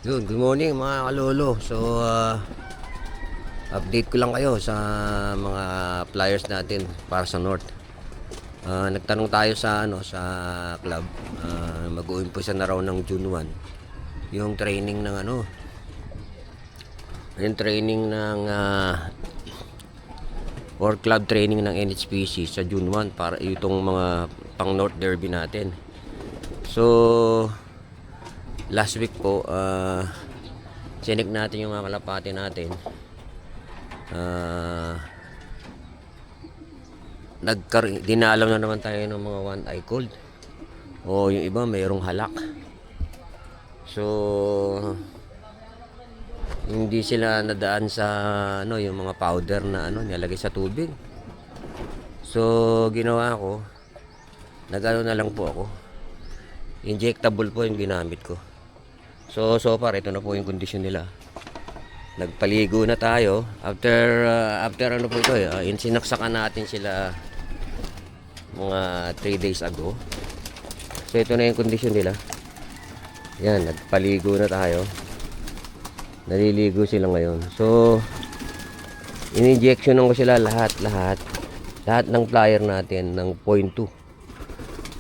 Good morning mga kalolo. So, update ko lang kayo sa mga flyers natin para sa North. Nagtanong tayo sa sa club. Mag-uumpisa na raw ng June 1. Yung training ng yung training ng or club training ng NHPC sa June 1 para itong mga pang North Derby natin. So, last week po, sinig natin yung mga kalapati natin. Dinalaw na naman tayo ng mga one eye cold. O yung iba mayroong halak. So, hindi sila nadaan sa yung mga powder na nilalagay sa tubig. So, ginawa ko, na lang po ako. Injectable po yung ginamit ko. So far ito na po yung kondisyon nila. Nagpaligo na tayo after po ito sinaksakan natin sila mga 3 days ago. So ito na yung kondisyon nila. Yan, nagpaligo na tayo. Naliligo sila ngayon. So in-injectionan ko sila lahat ng flyer natin ng 0.2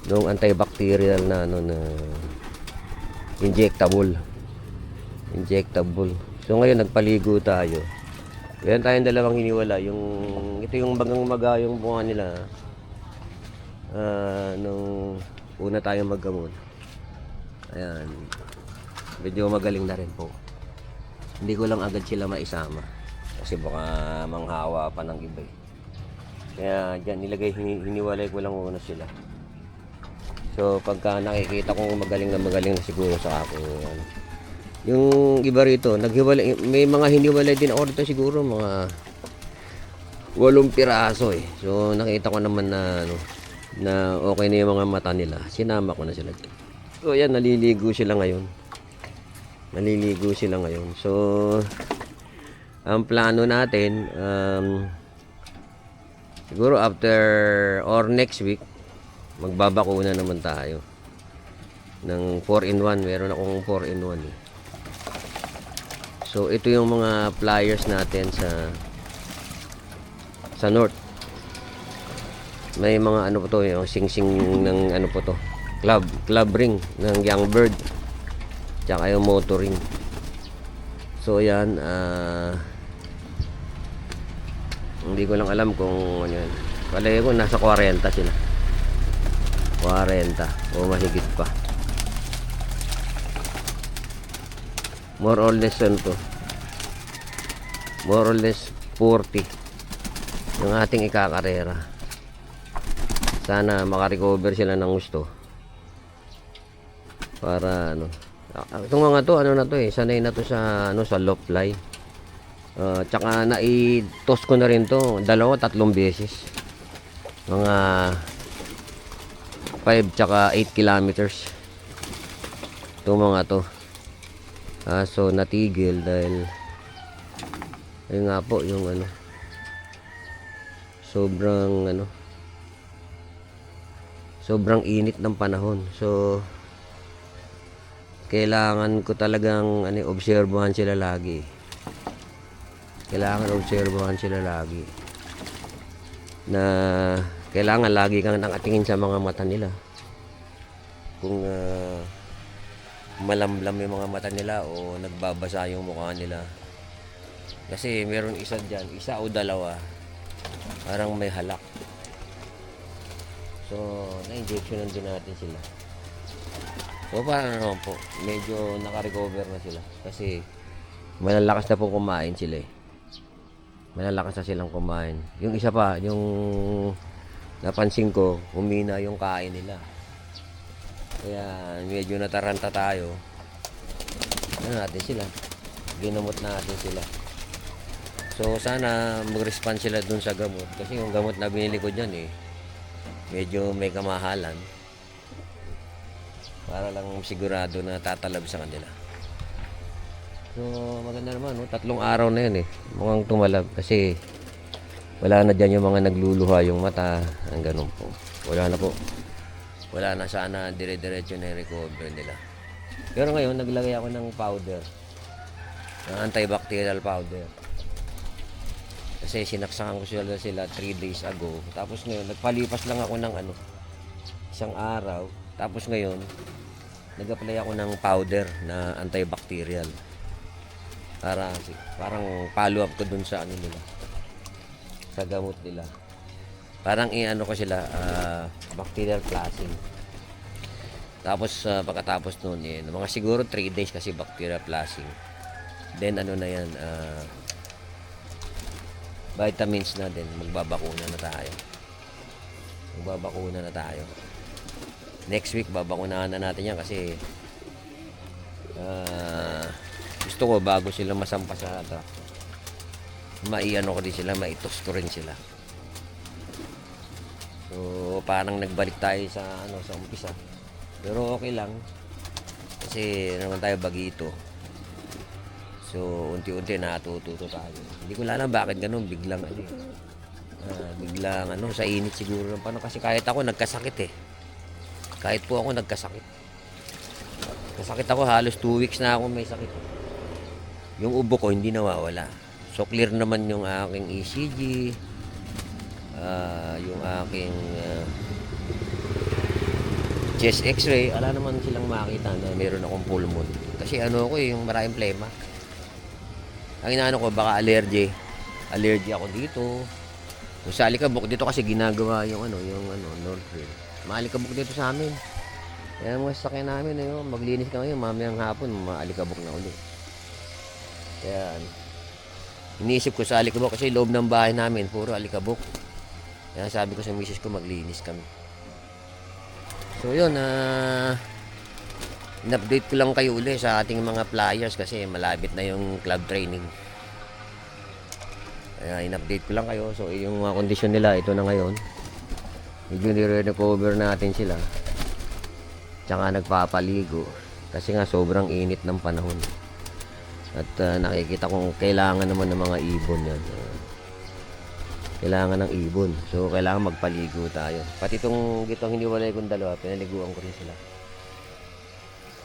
nung antibacterial na na injectable. So ngayon nagpaligo tayo. Meron tayong dalawang hiniwala. Ito yung bagang maga yung bunga nila. Nung una tayong maggamot. Ayan. Medyo magaling na rin po. Hindi ko lang agad sila maisama. Kasi baka manghawa pa ng iba. Kaya dyan hiniwalay ko lang una sila. So pagka nakikita kong magaling na siguro sa ako. Yung iba rito, naghiwalay, may mga hiniwalay din ako dito siguro mga 8 piraso eh. So nakita ko naman na na okay na yung mga mata nila. Sinama ko na sila dyan. So yan, naliligo sila ngayon. So ang plano natin siguro after or next week magbabakuna naman tayo ng 4-in-1. Meron akong 4-in-1 eh. So ito yung mga flyers natin sa North. May mga po to, yung sing-sing ng po to, club ring ng Young Bird, tsaka yung motor ring. So yan, hindi ko lang alam kung ano yan. Palagi ko nasa 40 sila, 40 o mahigit pa, more or less more or less 40 yung ating ikakarera. Sana makarecover sila ng gusto para itong mga to na to sanay na to sa sa low fly. Tsaka nai-toss ko na rin to 2-3 beses, mga 5 tsaka 8 kilometers itong mga to. So natigil dahil ayun nga po yung sobrang init ng panahon. So kailangan ko talagang obserbahan sila lagi. Na kailangan lagi kang nakatingin sa mga mata nila. Kung malamlam yung mga mata nila o nagbabasa yung mukha nila. Kasi meron isa o dalawa parang may halak. So na-injectionan din natin sila. So parang naman po, medyo naka-recover na sila. Kasi malalakas na po kumain sila eh. Malalakas na silang kumain. Yung isa pa, yung napansin ko, humina yung kain nila. Kaya medyo nataranta tayo. Natin sila. Ginamot natin sila. So sana mag-respond sila dun sa gamot. Kasi yung gamot na binili ko dyan medyo may kamahalan. Para lang sigurado na tatalab sa kanila. So maganda naman 3 araw na yun mukhang tumalab kasi wala na dyan yung mga nagluluha yung mata, ang ganun po. Wala na sana dire-diretso na recover nila. Pero ngayon, naglagay ako ng powder. Ng antibacterial powder. Kasi sinaksakan ko sila 3 days ago. Tapos ngayon, nagpalipas lang ako ng isang araw. Tapos ngayon, nag-apply ako ng powder na antibacterial. Parang follow up ko dun sa nila. Sa gamot nila. Parang ko sila, bacterial flushing. Tapos pagkatapos noon, mga siguro 3 days kasi bacterial flushing. Then na yan, vitamins na din, magbabakuna na tayo. Next week babakunahan na natin yan kasi gusto ko bago sila masampa sa truck, ko din sila, maitos ko rin sila. So parang nagbalik tayo sa umpisa. Pero okay lang kasi naman tayo bagito. So unti-unti natututo tayo. Hindi ko alam bakit ganun, biglang sa init siguro ng panahon, kasi kahit ako nagkasakit Kahit po ako nagkasakit. Kasakit ako, halos 2 weeks na ako may sakit. Yung ubo ko hindi nawawala. So clear naman yung aking ECG, yung aking chest x-ray. Wala naman silang makita na meron akong pulmon. Kasi yung maraming plema. Ang inaano ko, baka allergy ako dito. Kung sa alikabok dito kasi ginagawa yung Northfield. Maalikabok dito sa amin. Kaya mga sasakyan namin maglinis ka ngayon, mamayang hapon maalikabok na ulit. Kaya iniisip ko sa alikabok kasi loob ng bahay namin puro alikabok. Kaya sabi ko sa misis ko, maglinis kami. So yun, in-update ko lang kayo ulit sa ating mga flyers kasi malapit na yung club training. Kaya in-update ko lang kayo. So yung mga kondisyon nila, ito na ngayon. Medyo nire-recover natin sila. Tsaka nagpapaligo. Kasi nga sobrang init ng panahon. At nakikita kong kailangan naman ng mga ibon yan. Kailangan ng ibon. So kailangan magpaligo tayo. Pati itong hiniwalay kong dalawa, pinaliguan ko rin sila.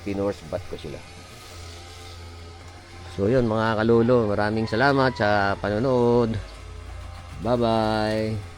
Pinorse bath ko sila. So yun mga kalolo, maraming salamat sa panonood. Bye bye.